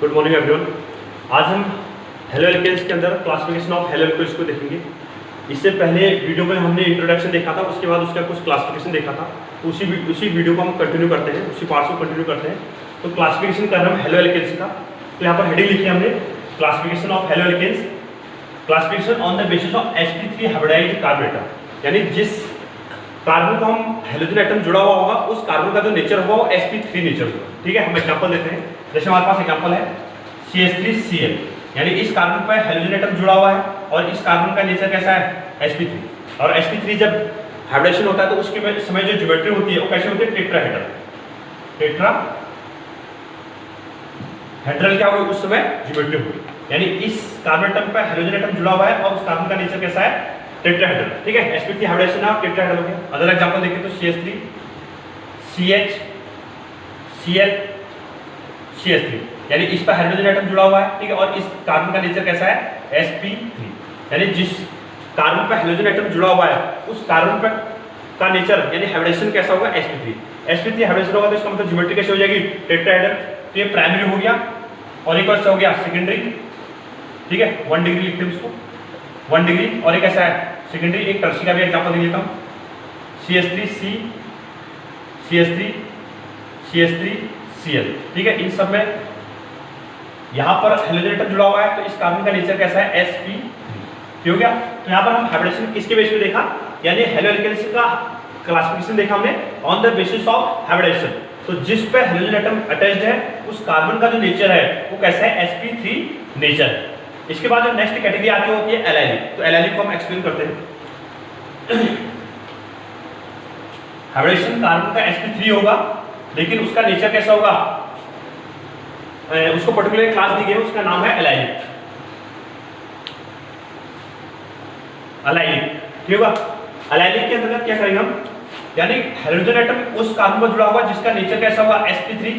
Good morning everyone. आज हम halo alkanes के अंदर क्लासिफिकेशन ऑफ हेलो एल्केन्स को देखेंगे। इससे पहले वीडियो में हमने इंट्रोडक्शन देखा था, उसके बाद उसका कुछ क्लासिफिकेशन देखा था। उसी वीडियो को हम कंटिन्यू करते हैं, उसी पार्ट को कंटिन्यू करते हैं। तो क्लासिफिकेशन कर रहे हैं हेलो एल्केन्स का। तो यहाँ पर हेडिंग लिखी है हमने, classification of halo alkanes, classification on the basis of sp3 hybridised carbon atom. यानी जिस कार्बन को हम हेलोजन एटम जुड़ा हुआ होगा उस कार्बन का जो नेचर होगा वो sp3 नेचर होगा। ठीक है, हम एग्जांपल देते हैं। जैसे हमारे पास एग्जांपल है CH3Cl, यानी इस कार्बन पर हेलोजन एटम जुड़ा हुआ है और इस कार्बन का नेचर कैसा है sp3। और sp3 जब हाइब्रिडेशन होता है तो उसके समय जो ज्योमेट्री होती है वो कैसे होती है, टेट्राहेड्रल। टेट्राहेड्रल क्या होगी उस समय ज्योमेट्री होगी। यानी इस कार्बन एटम पर हेलोजन एटम जुड़ा हुआ है और उस कार्बन का नेचर कैसा है, टेट्राहेड्रल। ठीक है, sp3 हाइब्रिडेशन है, टेट्राहेड्रल हो गया। अदर एग्जांपल देखें तो CH3 CH Cl CH3, यानी इस पर हाइड्रोजन एटम जुड़ा हुआ है। ठीक है, और इस कार्बन का नेचर कैसा है sp3। यानी जिस कार्बन पर हाइड्रोजन एटम जुड़ा हुआ है उस कार्बन पर का नेचर यानी हाइब्रिडेशन कैसा होगा sp3। sp3 हाइब्रिडेशन होगा तो इसका मतलब ज्योमेट्री कैसे हो जाएगी, टेट्राहेड्रल। तो ये प्राइमरी हो गया और एक और हो गया सेकेंडरी। ठीक है, 1 डिग्री लिखते हैं उसको, 1 डिग्री। और एक ऐसा है सेकेंडरी। एक टर्शी का भी एग्जांपल दे देता हूँ, CH3C CH3Cl। ठीक है, इन सब में यहाँ पर हेलोजन एटम जुड़ा हुआ है तो इस कार्बन का नेचर कैसा है sp3। हो गया। तो यहाँ पर हम हाइब्रिडेशन किसके बेस पे देखा, यानी हेलो एल्केन्स का क्लासिफिकेशन देखा हमने on the basis of hybridisation. तो जिस पे हेलोजन एटम अटैच्ड है उस कार्बन का जो नेचर है वो कैसा है sp3 नेचर है। इसके बाद जो नेक्स्ट कैटेगरी आती होती है एलाइलिक। तो एलाइलिक को हम एक्सप्लेन करते हैं। हाइब्रिडेशन कार्बन का sp3 होगा लेकिन उसका नेचर कैसा होगा, उसको पर्टिकुलर क्लास दी गई है, उसका नाम है एलाइलिक। एलाइलिक ठीक होगा। एलाइलिक के अंतर्गत क्या करेंगे हम, यानी हाइड्रोजन एटम उस कार्बन पर जुड़ा हुआ जिसका नेचर कैसा होगा sp3।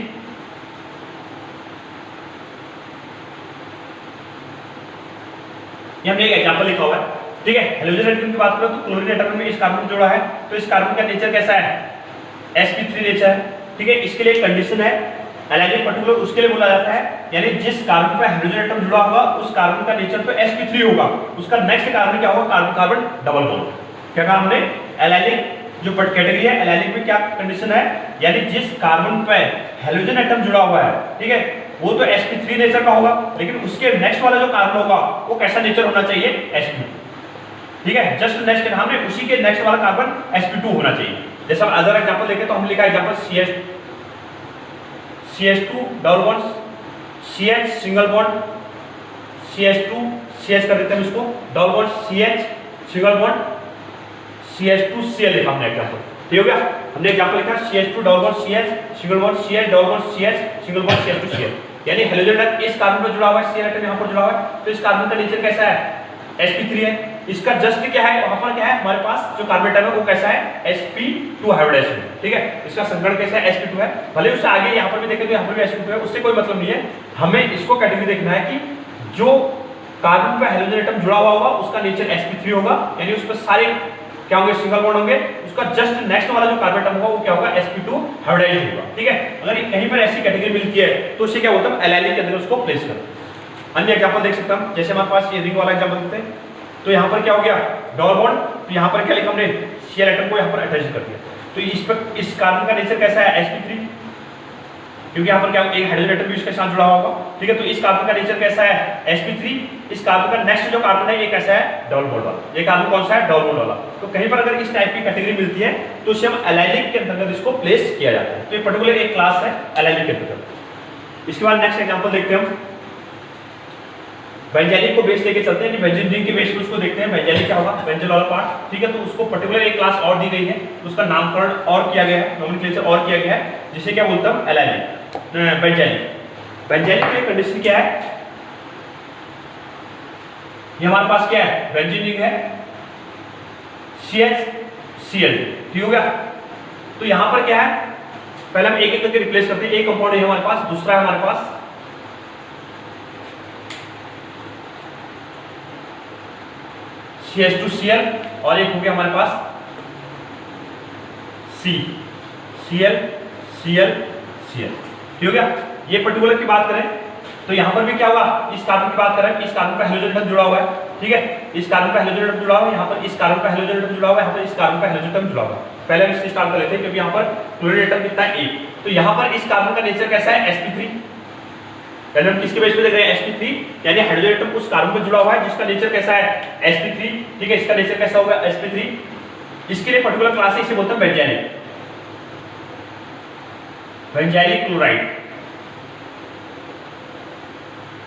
ये हमने एक एग्जांपल लिखा हुआ है। ठीक है, हाइड्रोजन एटम की बात करें तो क्लोरीन एटम में इस कार्बन जुड़ा है तो इस कार्बन का नेचर कैसा है sp3 नेचर है। ठीक है, इसके लिए कंडीशन है एलाइलिक पर्टिकुलर उसके लिए बोला जाता है, यानी जिस कार्बन पर हाइड्रोजन एटम जुड़ा होगा उस कार्बन का नेचर तो sp3 होगा, उसका नेक्स्ट कार्बन क्या होगा, कार्बन कार्बन डबल बॉन्ड। क्या कहा हमने, एलाइलिक जो कैटेगरी है एलाइलिक में क्या कंडीशन है, यानी जिस कार्बन पर हाइड्रोजन एटम जुड़ा हुआ है, ठीक है, वो तो sp3 नेचर का होगा लेकिन उसके नेक्स्ट वाला जो कार्बन होगा वो कैसा नेचर होना चाहिए, sp2। ठीक है, जस्ट नेक्स्ट हमने उसी के नेक्स्ट वाला कार्बन sp2 होना चाहिए। जैसे हम अदर एग्जांपल देखें तो हम लिखा example CH2 double bond, CH single bond, CH2 CH कर देते हैं इसको double bond, CH single bond, CH2Cl लिखा हमने एग्जांपल। ठीक हो गया, हमने एग्जांपल लिखा CH2 double bond CH single bond, CH double bond CH single bond, CH2Cl। यानी हाइड्रोजन एटम इस कार्बन पर जुड़ा हुआ है, Cl एटम यहां पर जुड़ा हुआ है तो इस कार्बन का नेचर कैसा है sp3 है। इसका जस्ट क्या है, वहां पर क्या है हमारे पास जो कार्बन एटम है वो कैसा है sp2 हाइब्रिडेशन। ठीक है, इसका संगठन कैसा है sp2 है। भले उससे आगे यहाँ पर भी देखें तो यहाँ पर भी sp2 है, उससे कोई मतलब नहीं है। हमें इसको कैटेगरी देखना है कि जो कार्बन पर हाइड्रोजन एटम जुड़ा हुआ होगा उसका नेचर sp3 होगा, यानी उस पर सारे क्या होंगे, सिंगल बॉन्ड होंगे। उसका जस्ट नेक्स्ट वाला जो कार्बन एटम होगा वो क्या होगा, sp2 हाइब्रिडाइज होगा। ठीक है, अगर कहीं पर ऐसी कैटेगरी मिलती है तो उससे क्या होता है, एलाइलिक के अंदर उसको प्लेस कर। अन्य एग्जांपल देख सकता हूं, जैसे हमारे पास ये रिंग वाला एग्जांपल देखते हैं तो यहाँ पर क्या हो गया, डबल बॉन्ड। तो यहाँ पर क्या लिखा हमने, Cl एटम को यहाँ पर अटैच कर दिया तो इस पर इस कार्बन का नेचर कैसा है sp3, क्योंकि यहाँ पर क्या एक हाइड्रोजन एटम भी इसके साथ जुड़ा होगा। ठीक है, तो इस कार्बन का नेचर कैसा है sp3। इस कार्बन का नेक्स्ट जो कार्बन है ये कैसा है, डबल बॉन्ड वाला। ये कार्बन कौन सा है, डबल बॉन्ड वाला। तो कहीं पर अगर इस टाइप की कैटेगरी मिलती है तो उसे हम एलाइलिक के अंतर्गत इसको प्लेस किया जाता है। तो ये पर्टिकुलर एक क्लास है एलाइलिक के अंतर्गत। इसके बाद नेक्स्ट एग्जांपल देखते हैं हम, बेंजाइलिक को बेस लेके चलते हैं, बेंजीन रिंग के बेस पे उसको देखते हैं। बेंजाइलिक क्या होगा, बेंजल वाला पार्ट। ठीक है, तो उसको पर्टिकुलर एक क्लास और दी गई है, उसका नामकरण और किया गया है, नोमेनक्लेचर और किया गया है, जिसे क्या बोलता हूं, एलाइलिक बेंजाइलिक। बेंजाइलिक की कंडीशन क्या है, ये हमारे पास क्या है, बेंजीन रिंग है CHCl। ठीक हो गया, तो यहां पर क्या है, पहले हम एक एक करके रिप्लेस करते हैं। एक कंपाउंड है हमारे पास, दूसरा है हमारे पास CH2Cl और एक हो गया हमारे पास CCl। ठीक हो गया। ये पर्टिकुलर की बात करें तो यहाँ पर भी क्या होगा, इस कार्बन की बात करें, इस कार्बन पे हाइड्रोजन एटम जुड़ा हुआ है, ठीक है, इस कार्बन पे हाइड्रोजन एटम जुड़ा हुआ है, यहाँ पर इस कार्बन पे हाइड्रोजन एटम जुड़ा हुआ है, यहाँ पर इस कार्बन पे हाइड्रोजन एटम जुड़ा हुआ है। पहले हम इससे स्टार्ट कर लेते हैं क्योंकि यहाँ पर क्लोरीन एटम कितना है 1। तो यहाँ पर इस कार्बन का नेचर कैसा है, sp3। पहले हम किसके बेस पे देख रहे हैं, sp3, यानी हाइड्रोजन एटम उस कार्बन पे जुड़ा हुआ है जिसका नेचर कैसा है, sp3, ठीक है, इसका नेचर कैसा होगा, sp3। इसके लिए पर्टिकुलर क्लास है, इसे बोलते हैं बेंजाइलिक, बेंजाइलिक क्लोराइड,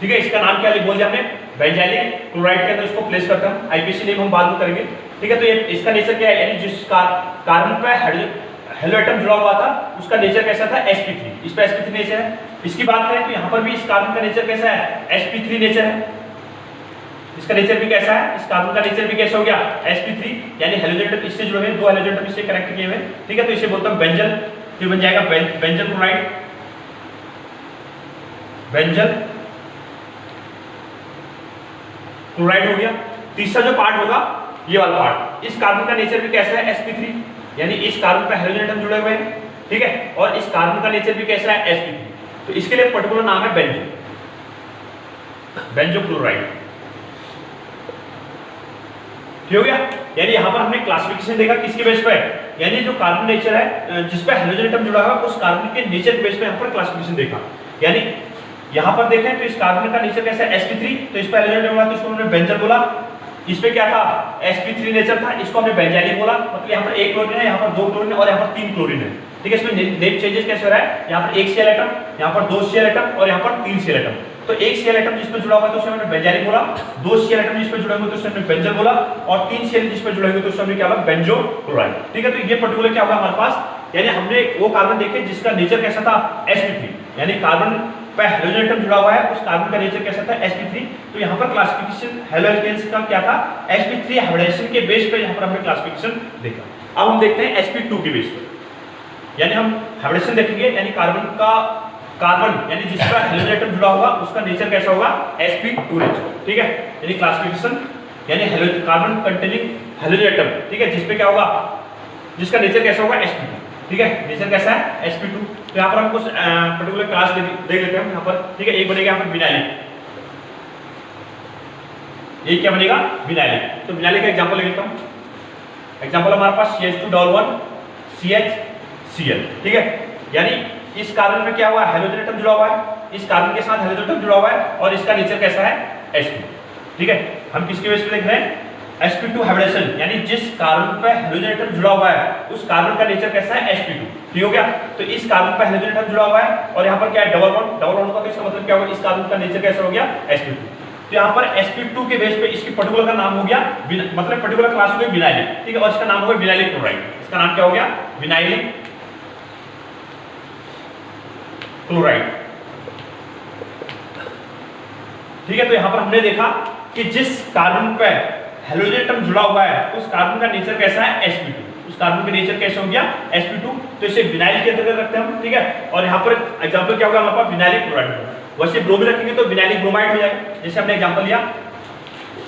ठीक है। इसका नाम क्या बोल दिया हमने, बेंजाइलिक क्लोराइड के अंदर इसको प्लेस करते हैं, आईपीसी नेम हम बाद में करेंगे, ठीक है। तो ये इसका नेचर क्या है, यानी जिस कार्बन पे हेलो एटम जुड़ा हुआ था उसका नेचर कैसा था, sp3, इस पे sp3 नेचर है। इसकी बात करें तो यहाँ पर भी इस कार्बन का नेचर कैसा है, sp3 नेचर है, इसका नेचर भी कैसा है, इस कार्बन का नेचर भी कैसा हो गया, sp3, यानी हाइड्रोजन एटम इससे जुड़े हुए, 2 हाइड्रोजन एटम इससे कनेक्ट किए हुए, ठीक है। तो इसे बोलते हैं बेंजल, ये बन जाएगा बेंजल क्लोराइड, बेंजल क्लोराइड हो गया। तीसरा जो पार्ट होगा ये वाला पार्ट, इस कार्बन का नेचर भी कैसा है, sp3, यानी इस कार्बन पे हाइड्रोजन एटम जुड़े हुए हैं, ठीक है, और इस कार्बन का नेचर भी कैसा है, sp3। तो इसके लिए पर्टिकुलर नाम है बेंजो, बेंजो क्लोराइड, ठीक हो गया। यानी यहाँ पर हमने क्लासिफिकेशन देखा किसके बेस पे, यानी जो कार्बन नेचर है जिस पे हाइड्रोजन एटम जुड़ा हुआ है उस कार्बन के नेचर के बेस पे यहाँ पर क्लासिफिकेशन देखा। यानी यहाँ पर देखें तो इस कार्बन का नेचर कैसा है, sp3, तो इस पे हाइड्रोजन एटम जुड़ा तो इसको हमने बेंजल बोला। इस पे क्या था, sp3 नेचर था, इसको हमने बेंजाइलिक बोला। मतलब यहाँ पर 1 क्लोरीन है, यहाँ पर 2 क्लोरीन है और यहाँ पर 3 क्लोरीन है, ठीक है। इसमें नेम चेंजेस कैसे हो रहा है, यहाँ पर 1 Cl एटम, यहाँ पर 2 Cl एटम और यहाँ पर 3 Cl एटम। तो 1 Cl एटम जिसमें जुड़ा हुआ है तो उसे हमने बेंजाइलिक बोला, 2 Cl एटम जिसमें जुड़े हुए तो उसे हमने बेंजल बोला और 3 Cl जिसमें जुड़े हुए तो उसे हमने क्या बोला, बेंजो क्लोराइड, ठीक है। तो ये पर्टिकुलर क्या होगा हमारे पास, यानी हमने वो कार्बन देखे जिसका नेचर कैसा था, sp3, यानी कार्बन पे हाइड्रोजन एटम जुड़ा हुआ है उस कार्बन का नेचर कैसा था, sp3। तो यहाँ पर क्लासिफिकेशन हेलो एल्केन्स का क्या था, sp3 हाइब्रिडेशन के बेस पे यहाँ पर हमने क्लासिफिकेशन देखा। अब हम देखते हैं sp2 के बेस पे, यानी हम हाइब्रिडेशन देखेंगे, यानी कार्बन यानी जिसका हाइड्रोजन एटम जुड़ा होगा उसका नेचर कैसा होगा, sp2 नेचर, ठीक है। यानी क्लासिफिकेशन यानी कार्बन कंटेनिंग हाइड्रोजन एटम, ठीक है, जिसपे क्या होगा, जिसका नेचर कैसा होगा, sp2, ठीक है, नेचर कैसा है, sp2। तो यहाँ पर हम कुछ पर्टिकुलर क्लास देख लेते हैं यहाँ पर, ठीक है। एक बनेगा यहाँ पर विनाइलिक, एक क्या बनेगा, विनाइलिक। तो विनाइलिक का एग्जांपल ले लेता हूँ। एग्जांपल हमारे पास CH2 CHCl, ठीक है। यानी इस कार्बन में क्या हुआ है, हाइड्रोजन एटम जुड़ा हुआ है, इस कार्बन के साथ हाइड्रोजन एटम जुड़ा हुआ है और इसका नेचर कैसा है, sp, ठीक है। हम किसके बेस पे देख रहे हैं, sp2 हाइब्रिडेशन, यानी जिस कार्बन पे हाइड्रोजन एटम जुड़ा हुआ है उस कार्बन का नेचर कैसा है, sp2, ठीक हो गया। तो इस कार्बन पे हाइड्रोजन एटम जुड़ा हुआ है और यहाँ पर क्या है, डबल बॉन्ड का, तो इसका मतलब क्या होगा, इस कार्बन का नेचर कैसा हो गया, sp2। तो यहाँ पर sp2 के बेस पे इसकी पर्टिकुलर का नाम हो गया, मतलब पर्टिकुलर क्लास हो गई विनाइलिक, ठीक है, और इसका नाम हो गया विनाइलिक क्लोराइड। इसका नाम क्या हो गया, विनाइलिक क्लोराइड, ठीक है। तो यहाँ पर हमने देखा कि जिस कार्बन पे हाइड्रोजन एटम जुड़ा हुआ है उस कार्बन का नेचर कैसा है, sp2, उस कार्बन का नेचर कैसा हो गया, sp2। तो इसे विनाइल के अंतर्गत रखते हैं हम, ठीक है। और यहाँ पर एग्जांपल क्या होगा हमारे पास, विनाइलिक क्लोराइड। वैसे ब्रोमीन रखेंगे तो विनाइलिक ब्रोमाइड हो जाएगा, जैसे हमने एग्जांपल लिया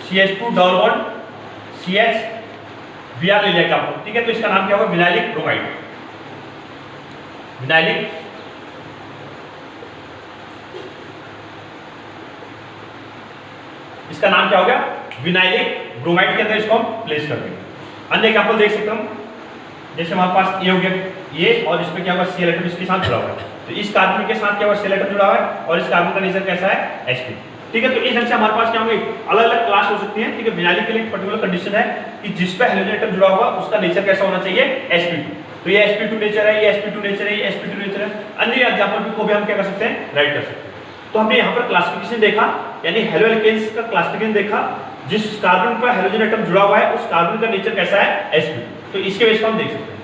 CH2 double bond CH Br ले लिया एग्जांपल, ठीक है। तो इसका नाम क्या होगा, विनाइलिक ब्रोमाइड, विनाइलिक इसका नाम क्या हो गया, विनाइलिक ब्रोमाइड के अंदर इसको हम प्लेस कर देंगे। अन्य एग्जांपल देख सकते हम, जैसे हमारे पास ये हो गया ये, और इसमें क्या हुआ, Cl एटम इसके साथ जुड़ा हुआ है। तो इस कार्बन के साथ क्या हुआ, Cl एटम जुड़ा हुआ है और इस कार्बन का नेचर कैसा है, sp, ठीक है। तो इस ढंग से हमारे पास क्या होंगे, अलग अलग क्लास हो सकती है, ठीक है। विनाइलिक के लिए एक पर्टिकुलर कंडीशन है कि जिस पे हाइड्रोजन एटम जुड़ा हुआ उसका नेचर कैसा होना चाहिए, sp2। तो ये sp2 नेचर है, ये sp2 नेचर है, ये sp2 नेचर है। अन्य एग्जांपल को भी हम क्या कर सकते हैं, राइट कर सकते हैं। तो हमने यहाँ पर क्लासिफिकेशन देखा, यानी हेलो एल्केन्स का क्लासिफिकेशन देखा, जिस कार्बन पर हाइड्रोजन एटम जुड़ा हुआ है उस कार्बन का नेचर कैसा है, sp। तो इसके बेस पर हम देख सकते हैं।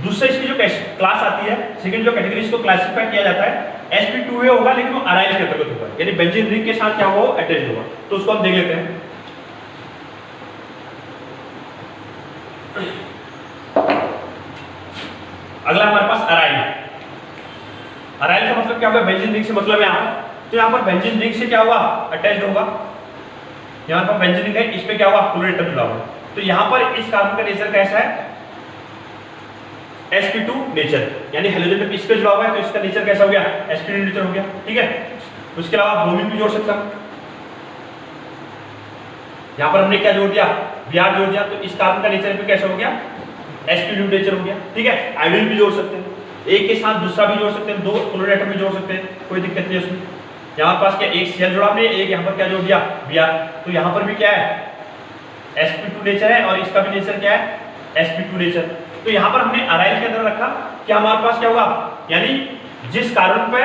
दूसरा इसकी जो क्लास आती है, सेकंड जो कैटेगरी इसको क्लासिफाई किया जाता है, sp2 होगा लेकिन वो अराइल के अंतर्गत होगा, यानी बेंजीन रिंग के साथ क्या होगा, अटैच्ड होगा। तो उसको हम देख लेते हैं। अगला हमारे पास अराइल है। अराइल का मतलब क्या होगा, बेंजीन रिंग से मतलब यहाँ पर, तो यहाँ पर बेंजीन रिंग से क्या होगा, अटैच्ड होगा। यहाँ पर बेंजीन रिंग है, इस पे क्या होगा, क्लोरीन एटम जुड़ा हुआ है। तो यहाँ पर इस कार्बन का नेचर कैसा है, sp2 नेचर, यानी हेलोजन में इस पे जुड़ा हुआ है तो इसका नेचर कैसा हो गया, sp2 नेचर हो गया, ठीक है। उसके अलावा ब्रोमीन भी जोड़ सकता हूं, यहां पर हमने क्या जोड़ दिया, Br जोड़ दिया, तो इस कार्बन का नेचर भी कैसा हो गया, sp2 नेचर हो गया, ठीक है। आयोडीन भी जोड़ सकते हैं, एक के साथ दूसरा भी जोड़ सकते हैं, दो क्लोरीन एटम भी जोड़ सकते हैं, कोई दिक्कत नहीं है उसमें। यहाँ पास क्या एक Cl जोड़ा हमने, एक यहाँ पर क्या जोड़ दिया Br, तो यहाँ पर भी क्या है sp2 नेचर है और इसका भी नेचर क्या है sp2 नेचर। तो यहाँ पर हमने अराइल के अंदर रखा कि हमारे पास क्या होगा, यानी जिस कार्बन पे,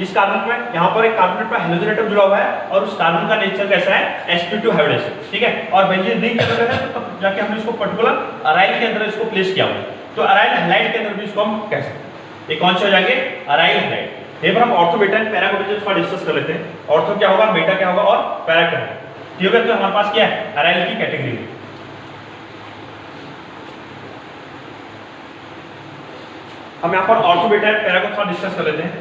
इस कार्बन पे यहाँ पर एक कार्बन पर हेलोजन एटम जुड़ा हुआ है और उस कार्बन का नेचर कैसा है sp2 हाइब्रिडाइजेशन, ठीक है। और बेंजीन रिंग के अंदर है तो जाके हमने इसको पर्टिकुलर अराइल के अंदर इसको प्लेस किया हुआ है, तो अराइल हैलाइड के अंदर भी इसको हम कह सकते हैं। ये कौन से हो जाएंगे, अराइल हैलाइड। यहीं पर हम ऑर्थो बेटा एंड पैरा को थोड़ा डिस्कस कर लेते हैं, ऑर्थो क्या होगा, बेटा क्या होगा और पैरा क्या होगा, ठीक है। तो हमारे पास क्या है, अराइल की कैटेगरी है। हम यहाँ पर ऑर्थो बेटा एंड पैरा को थोड़ा डिस्कस कर लेते हैं।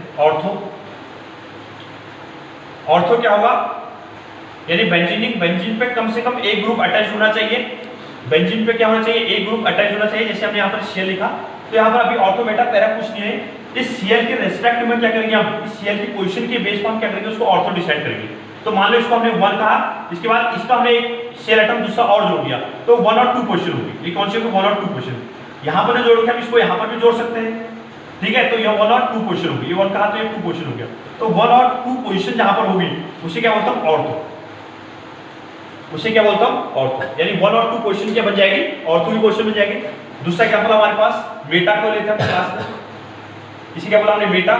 ऑर्थो क्या होगा, यानी बेंजीन पे कम से कम एक ग्रुप अटैच होना चाहिए, बेंजीन पे क्या होना चाहिए, एक ग्रुप अटैच होना चाहिए, जैसे हमने यहाँ पर Cl लिखा, तो यहाँ पर अभी ऑर्थो बेटा पैरा कुछ नहीं है, इस Cl के रेस्पेक्ट में क्या करेंगे हम, इस Cl की पोजीशन के बेस पर हम क्या करेंगे, उसको ऑर्थो डिसाइड करेंगे। तो मान लो इसको हमने 1 कहा, इसके बाद इस पर हमने एक Cl एटम दूसरा और जोड़ दिया, तो 1 और 2 पोजीशन होगी, ये कौन सी होगी, 1 और 2 पोजीशन। यहाँ पर जोड़ के हम इसको यहाँ पर भी जोड़ सकते हैं, ठीक है। तो ये 1 और 2 पोजीशन होगी, ये 1 कहा तो ये 2 पोजीशन हो गया, तो 1 और 2 पोजीशन जहां पर होगी उसे क्या बोलता हूं, ऑर्थो, उसे क्या बोलता हूं, ऑर्थो। यानी 1 और 2 पोजीशन क्या बन जाएगी, ऑर्थो की पोजीशन बन जाएगी। दूसरा एग्जांपल हमारे पास मेटा को लेते हैं क्लास में, इसे क्या बोला हमने, मेटा।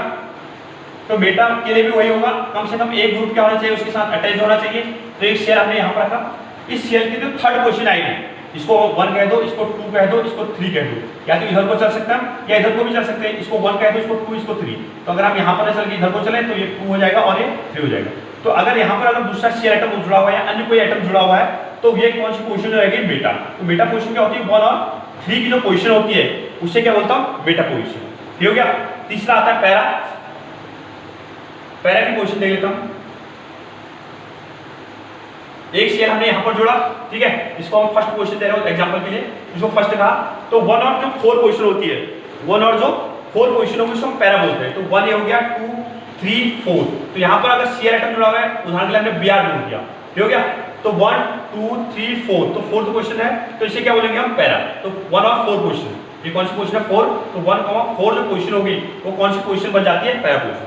तो मेटा के लिए भी वही होगा, कम से कम एक ग्रुप क्या होना चाहिए, उसके साथ अटैच होना चाहिए। तो एक शेयर हमने यहाँ पर रखा, इस शेयर की जो थर्ड पोजीशन आएगी, इसको 1 कह दो, इसको 2 कह दो, इसको 3 कह दो, या तो इधर को चल सकता है या इधर को भी चल सकते हैं, इसको 1 कह दो, इसको 2, इसको 3। तो अगर हम यहाँ पर चल के इधर को चले तो ये 2 हो जाएगा और ये 3 हो जाएगा। तो अगर यहाँ पर अगर दूसरा शेयर एटम जुड़ा हुआ है या अन्य कोई एटम जुड़ा हुआ है तो ये कौन सी पोजीशन रहेगी, बेटा। तो बेटा पोजीशन क्या होती है, 1 और 3 की जो पोजीशन होती है उसे क्या बोलता हूँ, बेटा पोजीशन, ठीक हो गया। तीसरा आता है पैरा, पैरा की पोजीशन देख लेता हूँ। एक शेयर हमने यहाँ पर जोड़ा, ठीक है, इसको हम फर्स्ट पोजीशन दे रहे हो एग्जांपल के लिए, इसको फर्स्ट कहा, तो 1 और जो 4 पोजीशन होती है, 1 और जो 4 पोजीशन होगी उसको हम पैरा बोलते हैं। तो 1 ये हो गया, 2 3 4। तो यहाँ पर अगर शेयर एटम जुड़ा हुआ है, उदाहरण के लिए हमने Br जोड़ दिया, ठीक हो गया। तो 1 2 3 4, तो 4th पोजीशन है, तो इसे क्या बोलेंगे हम, पैरा। तो 1 और 4 पोजीशन, ये कौन सी पोजीशन है, 4। तो 1, 4 जो पोजीशन होगी वो कौन सी पोजीशन बन जाती है, पैरा पोजीशन।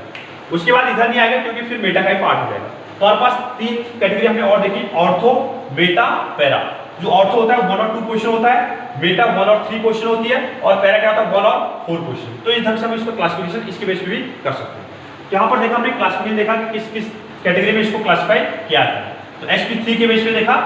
उसके बाद इधर नहीं आएगा क्योंकि फिर मेटा का ही पार्ट हो जाएगा। तो हमारे पास 3 कैटेगरी हमने और देखी, ऑर्थो, बेटा, पैरा। जो ऑर्थो होता है 1 और 2 पोजीशन होता है, बेटा 1 और 3 पोजीशन होती है, और पैरा क्या होता है 1 और 4 पोजीशन। तो इस ढंग से हम इसको क्लासिफिकेशन इसके बेस पे भी कर सकते हैं। तो यहाँ पर देखा हमने क्लासिफिकेशन देखा कि किस किस कैटेगरी में इसको क्लासिफाई किया है। तो sp3 के बेस पे देखा,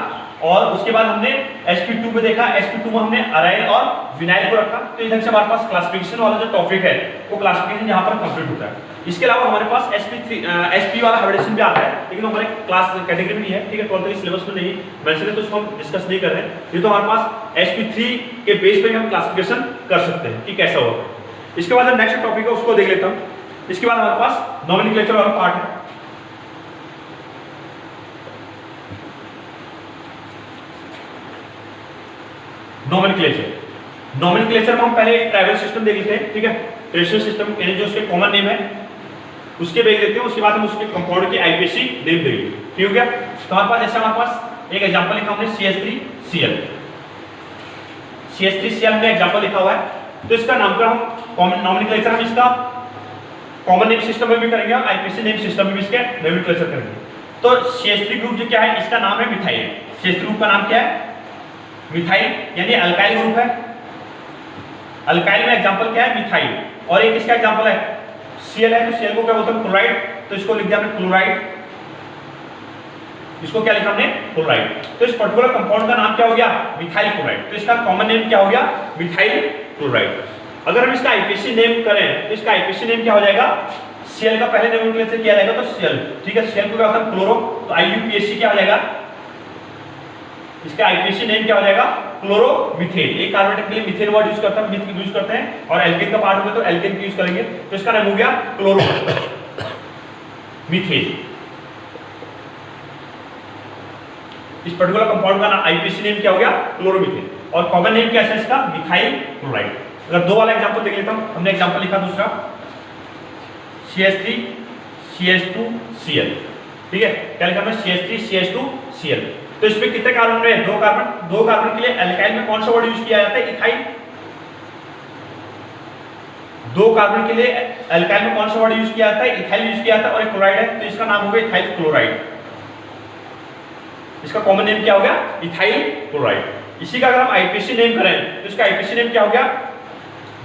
और उसके बाद हमने sp2 पे देखा, sp2 में हमने अराइल और विनाइल को रखा। तो इस ढंग से हमारे पास क्लासिफिकेशन वाला जो टॉपिक है वो क्लासिफिकेशन यहाँ पर कंप्लीट होता है। इसके अलावा हमारे पास sp वाला हाइब्रिडेशन भी आता है, लेकिन हमारे क्लास कैटेगरी में नहीं है, ठीक है, 12th के सिलेबस में नहीं मेंशन है, तो उसको हम डिस्कस नहीं कर रहे हैं। ये तो हमारे पास sp3 के बेस पे हम क्लासिफिकेशन कर सकते हैं कि कैसा होगा। इसके बाद जो नेक्स्ट टॉपिक है उसको देख लेता हूँ। इसके बाद हमारे पास नॉमेनक्लेचर वाला पार्ट है। नॉमेनक्लेचर में हम पहले ट्राइबल सिस्टम देख लेते हैं, ठीक है, ट्रेडिशनल सिस्टम यानी जो उसके कॉमन नेम है उसके देख लेते हैं। उसके बाद हम उसके कंपाउंड के आईपीसी नेम देंगे, ठीक हो गया। तो हमारे पास जैसे हमारे पास एक एग्जांपल लिखा हमने CH3Cl, CH3Cl हमने एग्जांपल लिखा हुआ है। तो इसका नामकरण हम कॉमन नॉमेनक्लेचर हम इसका कॉमन नेम सिस्टम में भी करेंगे और आईपीसी नेम सिस्टम में भी इसके नॉमेनक्लेचर करेंगे। तो CH3 ग्रुप जो क्या है, इसका नाम है मिथाइल। CH3 ग्रुप का नाम क्या है, मिथाइल, यानी अल्काइल ग्रुप है। अल्काइल में एग्जांपल क्या है, मिथाइल। और एक इसका एग्जांपल है Cl है, तो Cl को क्या बोलते हैं, क्लोराइड। तो इसको लिख दिया हमने क्लोराइड, इसको क्या लिखा हमने, क्लोराइड। तो इस पर्टिकुलर कंपाउंड का नाम क्या हो गया, मिथाइल क्लोराइड। तो इसका कॉमन नेम क्या हो गया, मिथाइल क्लोराइड। अगर हम इसका आईपीसी नेम करें तो इसका आईपीसी नेम क्या हो जाएगा, Cl का पहले नॉमेनक्लेचर किया जाएगा तो Cl, ठीक है। Cl को क्या होता है, क्लोरो। तो IUPAC क्या हो जाएगा, इसका आईपीसी नेम क्या हो जाएगा, क्लोरोमीथेन। एक कार्बोनेट के लिए मीथेन वर्ड यूज करता है, यूज करते हैं, और एल्केन का पार्ट हो गया तो एल्केन यूज करेंगे। तो इसका नाम हो गया क्लोरोमीथेन। इस पर्टिकुलर कंपाउंड का आईपीसी नेम क्या हो गया, क्लोरोमीथेन। और कॉमन नेम क्या है इसका, मिथाइल क्लोराइड। अगर दो वाला एग्जांपल देख लेता हूं, हमने एग्जांपल लिखा दूसरा CH3 CH2 Cl, ठीक है, क्या लिखा हमने CH3 CH2 Cl। तो इसमें कितने कार्बन में? दो कार्बन के लिए एल्काइल में कौन सा वर्ड यूज किया जाता है? इथाइल। दो कार्बन के लिए एल्काइल में कौन सा वर्ड यूज किया जाता है? इथाइल यूज किया जाता है। और एक क्लोराइड है तो इसका नाम हो गया इथाइल क्लोराइड। इसका कॉमन नेम क्या हो गया? Ethyl chloride. इसी का अगर हम आईपीसी नेम करें तो इसका आईपीसी नेम क्या हो गया?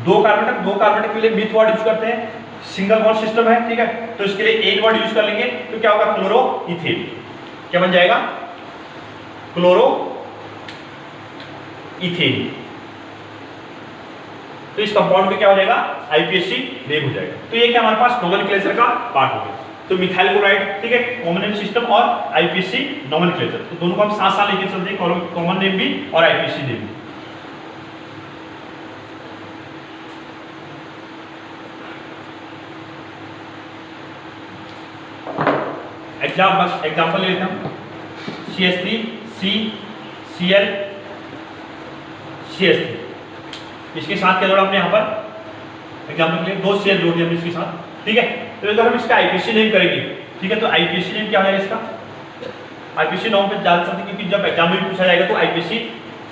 दो कार्बन के लिए मिथ वर्ड यूज करते हैं, सिंगल बॉन्ड सिस्टम है, ठीक है, तो इसके लिए एक वर्ड यूज कर लेंगे तो क्या होगा? Chloro ethane. क्या बन जाएगा? Chloro ethane. तो इस कंपाउंड में क्या हो जाएगा? आईपीएससी नेम हो जाएगा। तो ये क्या हमारे पास नोमेनक्लेचर का पार्ट हो गया। तो मिथाइल क्लोराइड, ठीक है, कॉमन नेम सिस्टम और आईपीएससी नोमेनक्लेचर, तो दोनों को हम साथ साथ लेके चलते हैं, कॉमन नेम भी और आईपीएससी नेम भी। एग्जाम्पल ले लेता हूं, CH3 C Cl CH3, इसके साथ क्या जोड़ा हमने यहाँ पर एग्जाम्पल के लिए? दो Cl जोड़ दिया हमने इसके साथ, ठीक है। तो अगर हम इसका आईपीसी नेम करेंगे, ठीक है, तो आईपीसी नेम क्या है इसका? आईपीसी नाम पे जान सकते क्योंकि जब एग्जाम में पूछा जाएगा तो आईपीसी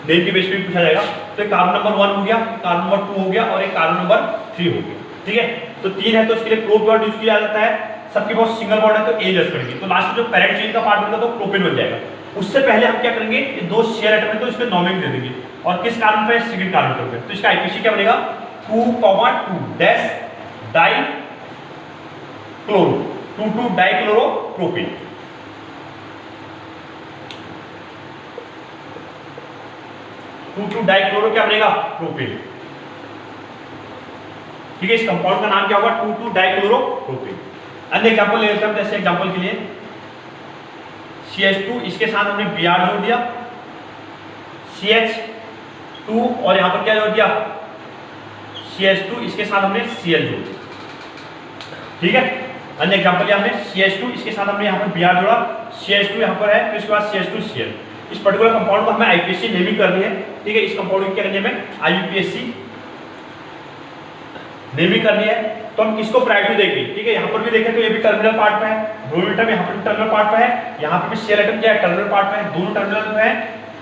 नेम के बेस पे पूछा जाएगा। तो कार्बन नंबर 1 हो गया, कार्बन नंबर 2 हो गया और एक कार्बन नंबर 3 हो गया, ठीक है। तो 3 है तो इसके लिए प्रोप वर्ड यूज किया जाता है, सबके पास सिंगल बॉन्ड है तो ए यूज करेंगे, तो लास्ट जो पैरेंट चेन का पार्ट बनेगा तो प्रोपेन बन जाएगा। उससे पहले हम क्या करेंगे? ये दो शेयर एटम है तो इसके नॉमिंग दे देंगे, और किस कार्बन पे? सेकंड कार्बन पे। तो इसका आईपीसी क्या बनेगा? 2,2 dash die chloro, 2,2 dichloro propane. Dichloro क्या बनेगा? प्रोपेन, ठीक है। इस कंपाउंड का नाम क्या होगा? 2,2 डाइक्लोरो प्रोपेन। अन्य एग्जांपल ले लेते हैं, जैसे एग्जांपल के लिए CH2, इसके साथ हमने Br जोड़ दिया, CH2 और यहां पर क्या जोड़ दिया? CH2, इसके साथ हमने Cl जोड़ दिया, ठीक है। अन्य एग्जांपल लिया हमने CH2, इसके साथ हमने यहाँ पर Br जोड़ा, CH2 यहाँ पर है, तो इसके बाद CH2 Cl। इस पर्टिकुलर कंपाउंड को हमें आईपीएससी नेमिंग करनी है, ठीक है। इस कंपाउंड की क्या करनी है? हमें आईपीएससी नेमिंग करनी है। तो हम किसको प्रायोरिटी देंगे? ठीक है, यहाँ पर भी देखें तो ये भी टर्मिनल पार्ट में है, ब्रोमीन एटम यहाँ पर भी टर्मिनल पार्ट में है, यहाँ पर भी Cl एटम क्या है? टर्मिनल पार्ट में है, दोनों टर्मिनल में है,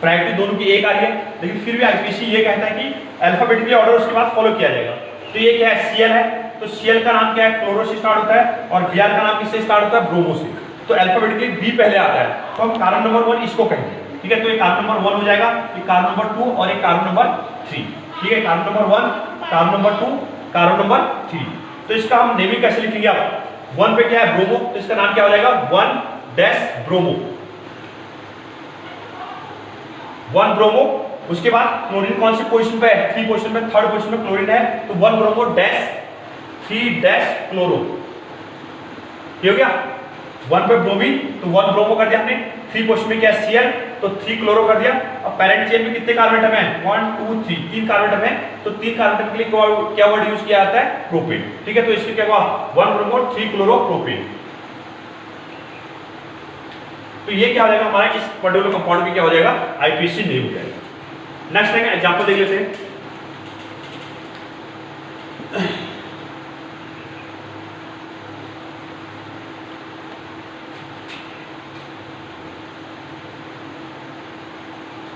प्रायोरिटी दोनों की एक आ रही है। लेकिन फिर भी आईपीएससी ये कहता है कि अल्फाबेटिकली ऑर्डर उसके बाद फॉलो किया जाएगा। तो ये क्या है? Cl है, तो Cl का नाम क्या है? क्लोरो से स्टार्ट होता है, और Br का नाम किससे स्टार्ट होता है? ब्रोमो से। तो अल्फाबेटिकली B पहले आता है, तो हम कार्बन नंबर 1 इसको कहेंगे, ठीक है। तो ये कार्बन नंबर 1 हो जाएगा, ये कार्बन नंबर 2 और एक कार्बन नंबर 3, ठीक है। Carbon number 1, carbon number 2, carbon number 3। तो इसका हम नेमिंग कैसे लिखेंगे? आप 1 पे क्या है? ब्रोमो, तो इसका नाम क्या हो जाएगा? 1 डैश ब्रोमो, 1 ब्रोमो। उसके बाद क्लोरीन कौन सी पोजीशन पे है? 3 पोजीशन पे, थर्ड पोजीशन में क्लोरीन है, तो 1 ब्रोमो डैश 3 डैश क्लोरो, ये हो गया। 1 पे ब्रोमीन, तो 1 ब्रोमो कर दिया हमने, 3 पोजीशन में क्या है? Cl, तो 3 क्लोरो कर दिया। अब पैरेंट चेन में कितने कार्बन एटम है? 1 2 3, 3 कार्बन एटम है, तो 3 कार्बन एटम के लिए क्या वर्ड यूज किया जाता है? प्रोपेन, ठीक है। तो इसके क्या हुआ? 1 ब्रोमो 3 क्लोरो प्रोपेन। तो ये क्या हो जाएगा हमारा? इस पर्टिकुलर कंपाउंड की क्या हो जाएगा? आईपीएससी नेम हो जाएगा। नेक्स्ट एग्जांपल देख लेते हैं।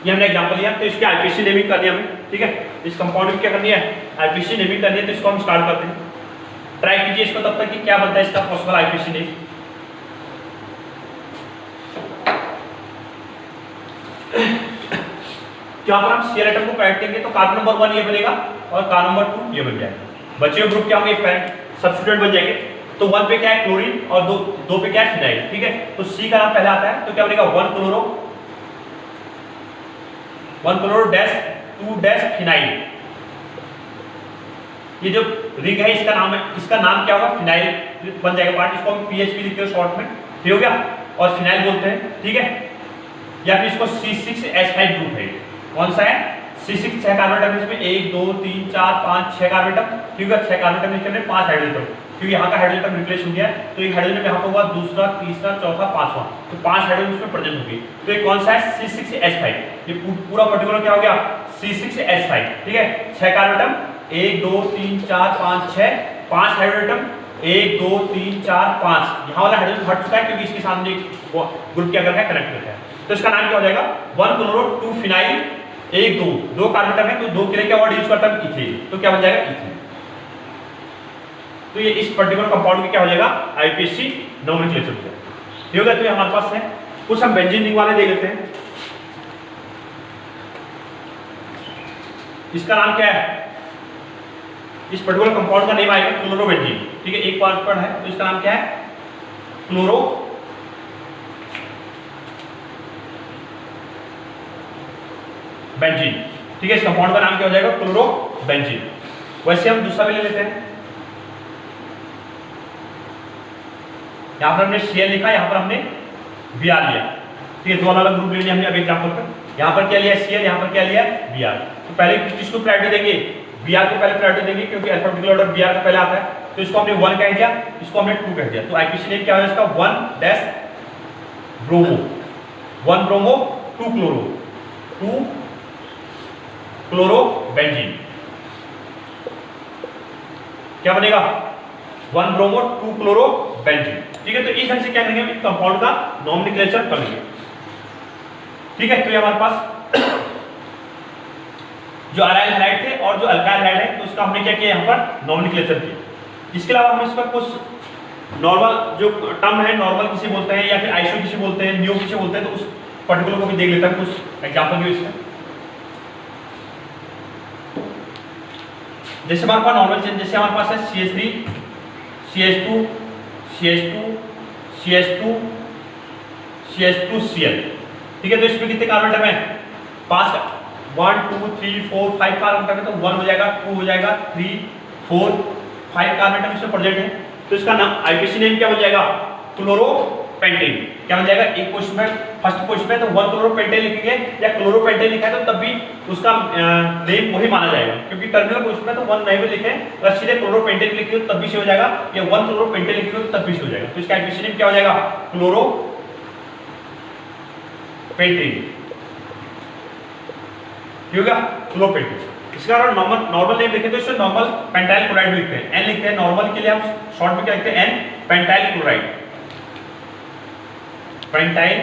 ये हमने एग्जांपल लिया, तो इसकी आईपीएससी नेमिंग करनी है हमें, ठीक है। इस कंपाउंड की क्या करनी है? आईपीएससी नेमिंग करनी है। तो इसको हम स्टार्ट करते हैं, ट्राई कीजिए इसको तब तक कि क्या बनता है इसका पॉसिबल आईपीएससी नेम। यहाँ पर हम Cl एटम को प्रायोरिटी देंगे, तो कार्बन नंबर 1 ये बनेगा और कार्बन नंबर 2 ये बन जाएगा। बचे हुए ग्रुप क्या होंगे? सब्स्टिट्यूएंट बन जाएंगे। तो 1 पे क्या है? क्लोरीन, और 2 पे क्या है? फिनाइल, ठीक है। तो C का नाम पहले आता है, तो क्या बनेगा? 1 chloro, 1 chloro dash 2 dash phenyl. ये जो रिंग है इसका नाम है, इसका नाम क्या होगा? फिनाइल बन जाएगा पार्ट। इसको हम PHP लिखते हैं शॉर्ट में, ठीक हो गया, और फिनाइल बोलते हैं, ठीक है। या फिर इसको C6H5 ग्रुप है। कौन सा है? C6, 6 कार्बन एटम, इसमें 1 2 3 4 5 6 कार्बन एटम, ठीक है। 6 कार्बन एटम इसमें 5 हाइड्रोजन, क्योंकि यहाँ का हाइड्रोजन रिप्लेस हो गया है, तो एक हाइड्रोजन यहाँ पर होगा, दूसरा, तीसरा, चौथा, पांचवा, तो 5 हाइड्रोजन इसमें प्रेजेंट होगी। तो ये कौन सा है? C6H5। ये पूरा पर्टिकुलर क्या हो गया? C6H5, ठीक है। 6 कार्बन एटम, 1 2 3 4 5 6 5 हाइड्रोजन एटम, 1 2 3 4 5, यहाँ वाला हाइड्रोजन हट चुका है क्योंकि इसके सामने ग्रुप क्या कर रहा है, कनेक्ट कर रहा है। तो इसका नाम क्या हो जाएगा 1 क्लोरो 2 फिनाइल 1 2, 2 कार्बन एटम है तो 2 के लिए क्या वर्ड यूज करता है, इथेन, तो क्या बन जाएगा इथेन। तो ये इस पर्टिकुलर कंपाउंड में क्या हो जाएगा, आईपीएससी नोमेनक्लेचर हो जाएगा। ये हो गया। तो ये हमारे पास है कुछ हम बेंजीन रिंग वाले देख लेते हैं। इसका नाम क्या है, इस पर्टिकुलर कंपाउंड का नेम आएगा क्लोरोबेंजीन, ठीक है, एक पार्ट पर है तो इसका नाम क्या है क्लोरो बेंजीन, ठीक है। इस कंपाउंड का नाम क्या हो जाएगा क्लोरोबेंजीन। वैसे हम दूसरा भी ले लेते हैं। यहां पर हमने Cl लिखा, यहां पर हमने Br लिया, ठीक है, दो अलग ग्रुप ले लिए हमने। अब एग्जांपल पर यहां पर क्या लिया Cl, यहां पर क्या लिया Br। तो पहले किसको प्रायोरिटी देंगे, Br को पहले प्रायोरिटी देंगे क्योंकि अल्फाबेटिकल ऑर्डर Br का पहले आता है। तो इसको हमने 1 कह दिया, इसको हमने 2 कह दिया। तो आईपीसी नेम क्या है इसका 1 dash bromo, 1 bromo 2 chloro, 2 chlorobenzene, क्या बनेगा 1 ब्रोमो 2 क्लोरोबेंजीन, ठीक है। तो इस ढंग से क्या करेंगे, हम कंपाउंड का नोमेनक्लेचर करेंगे, ठीक है। तो ये हमारे पास जो अराइल हैलाइड थे और जो अल्काइल हैलाइड है तो उसका हमने क्या किया यहाँ पर नोमेनक्लेचर किया। इसके अलावा हम इस पर कुछ नॉर्मल जो टर्म है, नॉर्मल किसी बोलते हैं या फिर आइसो किसी बोलते हैं, न्यू किसी बोलते हैं, तो उस पर्टिकुलर को भी देख लेते हैं, कुछ एग्जांपल भी इसमें। जैसे हमारे पास नॉर्मल चेंज, जैसे हमारे पास है CH3 CH2 CH2 CH2 CH2Cl, ठीक है। तो इसमें कितने कार्बन एटम है, 5 1 2 3 4 5 कार्बन एटम है। तो 1 हो जाएगा, 2 हो जाएगा, 3 4 5 कार्बन एटम इसमें प्रेजेंट है। तो इसका नाम आईपीसी नेम क्या बन जाएगा क्लोरोपेंटेन, क्या बन जाएगा, एक क्वेश्चन में फर्स्ट क्वेश्चन में तो 1 क्लोरोपेंटेन लिखेंगे या क्लोरोपेंटेन लिखा है तो तब भी उसका नेम वही माना जाएगा, क्योंकि टर्मिनल क्वेश्चन में तो 1 नहीं भी लिखे, अगर सीधे क्लोरोपेंटेन लिखे तब भी से हो जाएगा, या 1 क्लोरोपेंटेन लिखे तब भी से हो जाएगा। तो इसका आईपीसी नेम क्या हो जाएगा क्लोरोपेंटेन, ठीक है, क्लोरोपेंटेन। इसका अगर नॉर्मल नेम लिखें तो इसमें नॉर्मल पेंटाइल क्लोराइड लिखते हैं, N लिखते हैं, नॉर्मल के लिए हम शॉर्ट में क्या लिखते हैं N pentyl chloride, pentyl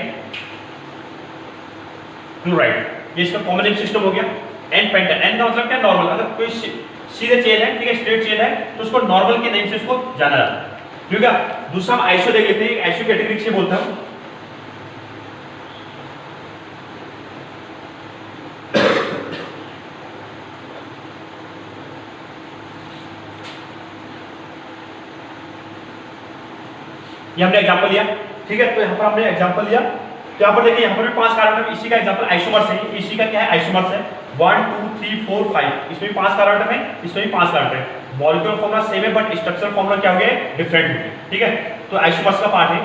chloride, ये इसका कॉमन नेम सिस्टम हो गया। N पेंटाइल, N का मतलब क्या नॉर्मल, अगर कोई सीधे चेन है, ठीक है, स्ट्रेट चेन है तो उसको नॉर्मल के नेम से उसको जाना जाता है, ठीक है। दूसरा हम आइसो देख लेते हैं, आइसो कैटेगरी से बोलते हैं। ये हमने एग्जांपल लिया, ठीक है। तो यहाँ पर हमने एग्जांपल लिया, तो यहाँ पर देखिए यहाँ पर भी 5 कार्बन एटम, इसी का एग्जांपल आइसोमर्स है, इसी का क्या है आइसोमर्स है 1 2 3 4 5, इसमें भी 5 कार्बन एटम है, इसमें भी 5 कार्बन है। मॉलिक्यूलर फॉर्मूला सेम है बट स्ट्रक्चरल फॉर्मूला क्या हो गया डिफरेंट हो गया, ठीक है। तो आइसोमर्स का पार्ट है,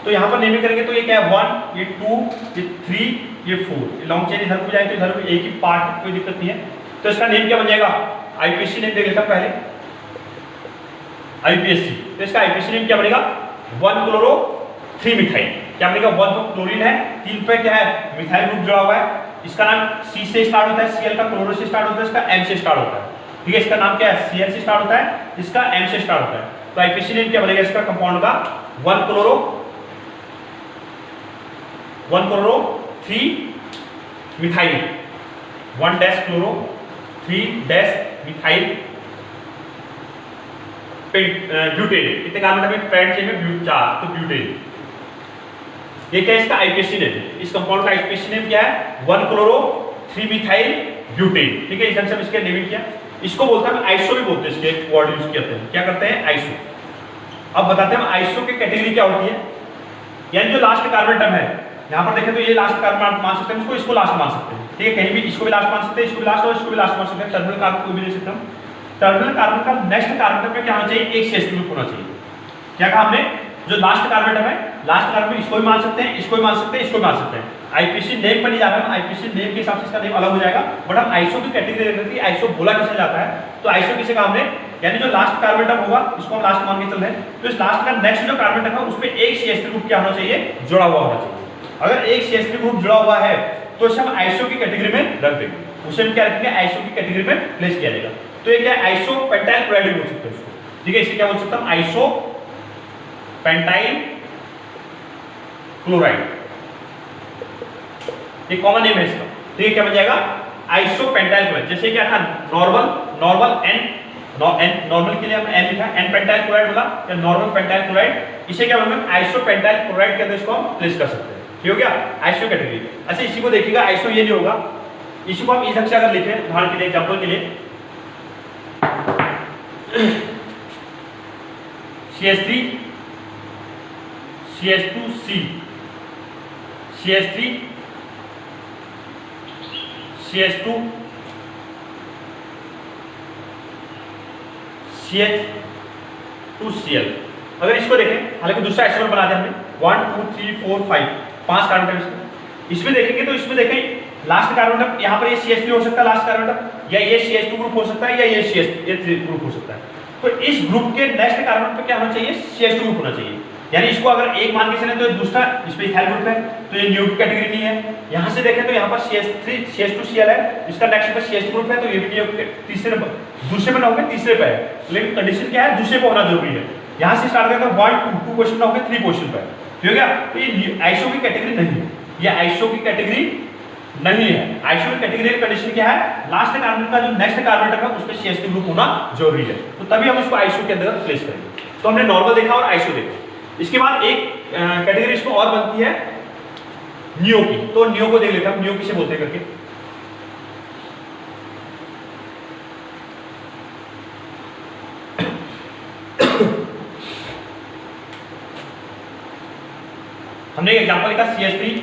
तो यहाँ पर नेमिंग करेंगे तो ये क्या है 1 ये 2 ये 3 ये 4, लॉन्ग चेन इधर को जाए तो इधर भी एक ही पार्ट है, कोई दिक्कत नहीं है। तो इसका नेम क्या बन जाएगा, आईपीएससी नेम देख लेता हूं पहले, आईपीएससी। तो इसका आईपीएससी नेम क्या बनेगा 1 क्लोरो 3 मिथाइल, क्या बनेगा 1 तो क्लोरीन है, 3 पे क्या है मिथाइल ग्रुप जुड़ा हुआ है, इसका नाम C से स्टार्ट होता है, Cl का क्लोरो से स्टार्ट होता है, इसका M से स्टार्ट होता है, ठीक है। इसका नाम क्या है Cl से स्टार्ट होता है, इसका M से स्टार्ट होता है। तो आईपीसी नेम क्या बनेगा इसका कंपाउंड का 1 chloro 3 methyl, 1 dash chloro 3 dash methyl butane, कितने कार्बन एटम है पैरेंट चेन में 4, तो ब्यूटेन। ये क्या है इसका आईपीसी नेम, इस कंपाउंड का आईपीसी नेम क्या है 1 क्लोरो 3 मिथाइल ब्यूटेन, ठीक है। इस ढंग से इसके नेमिंग किया, इसको बोलते हैं आइसो भी बोलते हैं, इसके वर्ड यूज करते हैं, क्या करते हैं आइसो। अब बताते हैं आइसो की कैटेगरी क्या होती है, यानी जो लास्ट कार्बन एटम है, यहाँ पर देखें तो ये लास्ट कार्बन मान सकते हैं, इसको लास्ट मान सकते हैं, ठीक है, कहीं भी इसको भी लास्ट मान सकते हैं, इसको भी लास्ट और इसको भी लास्ट मान सकते हैं, टर्मिनल कार्बन को भी ले सकते हैं। टर्मिनल कार्बन का नेक्स्ट कार्बन पे क्या होना चाहिए, एक CH3 ग्रुप होना चाहिए। क्या कहा हमने, जो लास्ट कार्बन है, लास्ट कार्बन इसको भी मान सकते हैं, इसको भी मान सकते हैं, इसको भी मान सकते हैं। आईपीसी नेम पर नहीं जा रहा है, आईपीसी नेम के हिसाब से इसका नेम अलग हो जाएगा, बट हम आइसो की कैटेगरी देख रहे थे, आइसो बोला किसे जाता है, तो आइसो किसे कहा हमने, यानी जो लास्ट कार्बन एटम होगा इसको हम लास्ट मान के चल रहे हैं, तो इस लास्ट का नेक्स्ट जो कार्बन एटम है उसमें एक CH3 ग्रुप क्या होना चाहिए, जुड़ा हुआ होना चाहिए। अगर एक CH3 ग्रुप जुड़ा हुआ है तो इसे हम आइसो की कैटेगरी में रख देंगे, उसे हम क्या रखेंगे आइसो की कैटेगरी में प्लेस किया जाएगा। तो ये क्या है, आइसोपेंटाइल क्लोराइड बोल सकते हैं इसको, ठीक है। इसे क्या बोल सकता हूं, आइसोपेंटाइल क्लोराइड, ये कॉमन नेम है इसका। तो ये क्या बन जाएगा, आइसोपेंटाइल क्लोराइड। जैसे क्या था, नॉर्मल एन नॉर्मल के लिए हमने एन लिखा, एन पेंटाइल क्लोराइड बोला या नॉर्मल पेंटाइल क्लोराइड, इसे क्या बोलेंगे, आइसोपेंटाइल क्लोराइड के अंदर इसको हम प्लेस कर सकते हैं, ठीक हो गया, आइसो कैटेगरी। अच्छा इसी को देखिएगा, आइसो ये नहीं होगा, इसी को हम इस ढंग से अगर लिखें, उदाहरण के लिए, एग्जांपल के लिए, CH3 CH2C CH3 CH2 CH2Cl। अगर इसको देखें, हालांकि दूसरा आइसोमर बना दिया हमने, 1 2 3 4 5 5 कार्बन एटम। इसमें देखेंगे तो इसमें देखें लास्ट कार्बन एटम यहाँ पर ये CH3 हो सकता है लास्ट कार्बन एटम, या ये CH2 ग्रुप हो सकता है, या ये CH3 ग्रुप हो सकता है। तो इस ग्रुप के नेक्स्ट कार्बन पे क्या होना चाहिए, CH2 ग्रुप होना चाहिए। यानी इसको अगर एक मान के चले तो दूसरा इस पे इथाइल ग्रुप है, तो ये न्यू की कैटेगरी नहीं है। यहाँ से देखें तो यहाँ पर CH3 CH2Cl है, इसका नेक्स्ट पे CH2 ग्रुप है, तो ये भी न्यू के तीसरे दूसरे पे ना होंगे, तीसरे पे है। लेकिन कंडीशन क्या है, दूसरे पे होना जरूरी है। यहाँ से स्टार्ट करते हैं 1 2 क्वेश्चन ना होंगे, 3 क्वेश्चन पे, ठीक हो गया। तो ये आइसो की कैटेगरी नहीं है, ये आइसो की कैटेगरी नहीं है। आइसो की कैटेगरी की कंडीशन क्या है, लास्ट कार्बन का जो नेक्स्ट कार्बन एटम है उस पे CH3 ग्रुप होना जरूरी है, तो तभी हम इसको आइसो के अंदर प्लेस करेंगे। तो हमने नॉर्मल देखा और आइसो देखा। इसके बाद एक कैटेगरी इसमें और बनती है नियो की, तो नियो को देख लेते हैं, नियो किसे बोलते हैं करके। हमने एक एग्जांपल लिखा CH3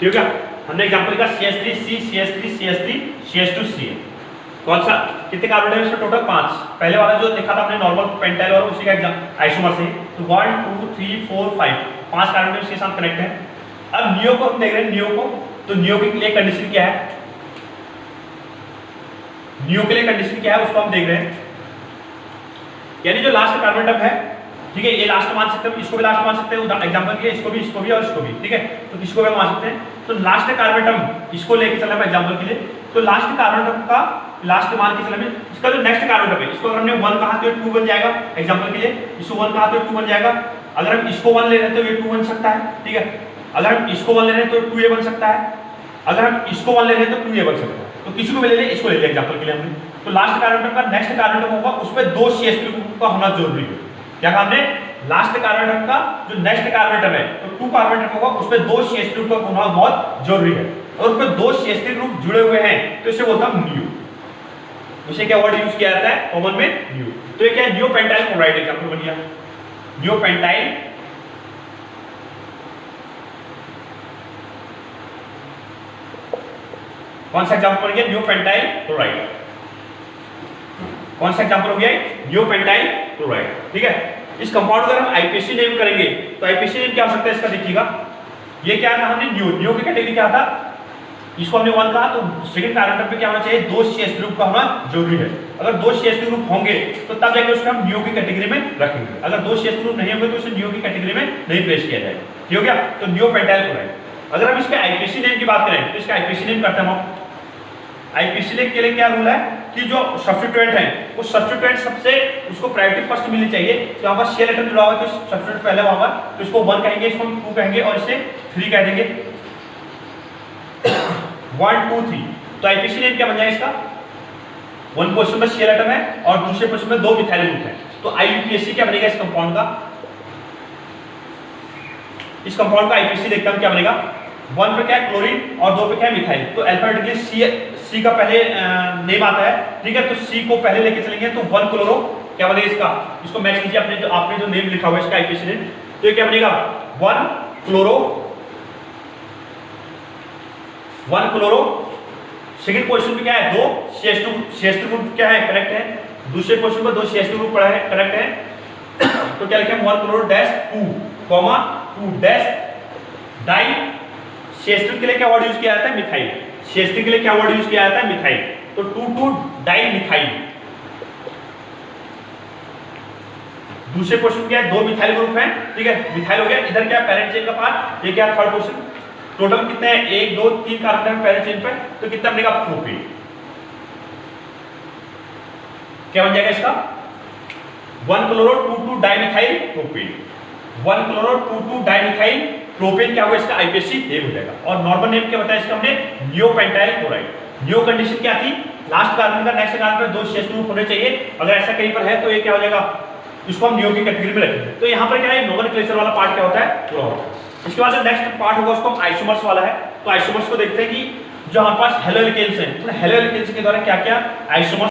ठीक है, हमने एग्जांपल का CH3C CH3 CH3 CH2C। कौन सा, कितने कार्बन है इसमें टोटल 5। पहले वाला जो देखा था हमने नॉर्मल पेंटाइल और उसी का एग्जाम आइसोमर से, तो 1 2 3 4 5 कार्बन इसके साथ कनेक्ट है। अब नियो को हम देख रहे हैं, नियो को, तो नियो के लिए कंडीशन क्या है, नियो के लिए कंडीशन क्या है उसको हम देख रहे हैं। यानी जो लास्ट कार्बन एटम है, ठीक है, ये लास्ट मान सकते हैं, इसको भी लास्ट मान सकते हैं एग्जांपल के लिए, इसको भी और इसको भी, ठीक है, तो किसको भी मान सकते हैं। तो लास्ट कार्बन एटम इसको लेके चला मैं एग्जांपल के लिए, तो लास्ट कार्बन एटम का लास्ट मान के चला मैं, इसका जो नेक्स्ट कार्बन एटम है, इसको अगर हमने 1 कहा तो ये 2 बन जाएगा, एग्जांपल के लिए इसको 1 कहा तो 2 बन जाएगा। अगर हम इसको 1 ले रहे हैं तो ये 2 बन सकता है, ठीक है। अगर हम इसको 1 ले रहे हैं तो 2a बन सकता है, अगर हम इसको 1 ले रहे हैं तो 2a बन सकता है। तो किसी को भी ले लें, इसको ले लें एग्जांपल के लिए हमने, तो लास्ट कार्बन एटम का नेक्स्ट कार्बन एटम होगा उसमें 2 CH3 ग्रुप का होना जरूरी है। क्या कहा हमने, लास्ट कार्बन एटम का जो नेक्स्ट कार्बन एटम है, तो 2 कार्बन एटम होगा उसमें 2 CH3 ग्रुप का होना बहुत जरूरी है, और उसमें 2 CH3 ग्रुप जुड़े हुए हैं, तो इसे बोलता हूं न्यू। इसे क्या वर्ड यूज किया जाता है कॉमन में, न्यू। तो ये क्या है, नियोपेंटाइल क्लोराइड एग्जांपल बन गया, नियोपेंटाइल कौन सा एग्जांपल बन गया, नियोपेंटाइल क्लोराइड। कौन सा एग्जांपल हो गया, नियोपेंटाइल क्लोराइड, ठीक है। इस कंपाउंड का हम आईपीसी नेम करेंगे, तो आईपीसी नेम क्या हो सकता है इसका, देखिएगा ये क्या था हमने न्यू की कैटेगरी क्या था, इसको हमने 1 कहा, तो सेकंड कार्बन एटम पे क्या होना चाहिए, 2 CH3 ग्रुप का होना जरूरी है। अगर 2 CH3 ग्रुप होंगे तो तब जाके उसको हम न्यू की कैटेगरी में रखेंगे, अगर 2 CH3 ग्रुप नहीं होंगे तो उसे न्यू की कैटेगरी में नहीं प्लेस किया जाएगा, ठीक हो गया। तो नियोपेंटाइल क्लोराइड। अगर हम इसके आईपीसी नेम की बात करें तो इसका आईपीसी नेम करते हैं हम। आईपीसी नेम के लिए क्या रूल है कि जो सब्स्टिट्यूएंट है वो सब्स्टिट्यूएंट सबसे उसको प्रायोरिटी फर्स्ट मिलनी चाहिए। तो यहाँ पर CL एटम जुड़ा हुआ है तो सब्स्टिट्यूएंट पहले होगा, तो इसको 1 कहेंगे, इसको 2 कहेंगे और इसे 3 कह देंगे, 1 2 3। तो आईपीसी नेम क्या बन जाएगा इसका, 1 पोजीशन में CL एटम है और दूसरे पोजीशन में 2 मिथाइल ग्रुप है, तो आईयूपीएसी क्या बनेगा इस कंपाउंड का, इस कंपाउंड का आईपीसी देखते हैं क्या बनेगा। 1 पे क्या है क्लोरीन और 2 पे क्या है मिथाइल, तो अल्फाबेटिकली सी का पहले नेम आता है, ठीक है, तो सी को पहले लेके चलेंगे, तो 1 क्लोरो क्या बनेगा इसका, इसको मैच कीजिए अपने आपने जो नेम लिखा हुआ है इसका आईपीसी नेम, तो ये क्या बनेगा 1 क्लोरो, 1 क्लोरो। सेकंड पोजीशन पे क्या है 2 CH2 ग्रुप क्या है करेक्ट है, दूसरे पोजीशन पर 2 CH2 ग्रुप पड़ा है करेक्ट है, तो क्या लिखें 1 chloro dash 2 comma 2 dash di. CH3 के लिए क्या वर्ड यूज किया जाता है, मिथाइल। CH3 के लिए क्या वर्ड यूज किया जाता है, मिथाइल, तो 2 2 डाई मिथाइल, दूसरे क्वेश्चन क्या है, 2 मिथाइल ग्रुप हैं, ठीक है, मिथाइल हो गया, इधर क्या पैरेंट चेन का पार्ट, ये क्या थर्ड क्वेश्चन, टोटल कितने हैं 1 2 3 कार्बन है पैरेंट चेन पे, तो कितना बनेगा प्रोपेन, क्या बन जाएगा इसका 1 chloro 2 dimethyl propane, 1 chloro 2 dimethyl propane क्या होगा इसका आईपीएससी नेम हो जाएगा। और नॉर्मल नेम क्या बताया इसका हमने, नियोपेंटाइल क्लोराइड। नियो कंडीशन क्या थी, लास्ट कार्बन का नेक्स्ट कार्बन में 2 CH ग्रुप होने चाहिए, अगर ऐसा कहीं पर है तो ये क्या हो जाएगा, इसको हम नियो की कैटेगरी में रखेंगे। तो यहाँ पर क्या है, नोमेनक्लेचर वाला पार्ट क्या होता है, पूरा होता है। इसके बाद जो नेक्स्ट पार्ट होगा उसको हम आइसोमर्स वाला है, तो आइसोमर्स को देखते हैं कि जो हमारे पास हेलो एल्केन्स हैं, तो हेलो एल्केन्स के द्वारा क्या क्या आइसोमर्स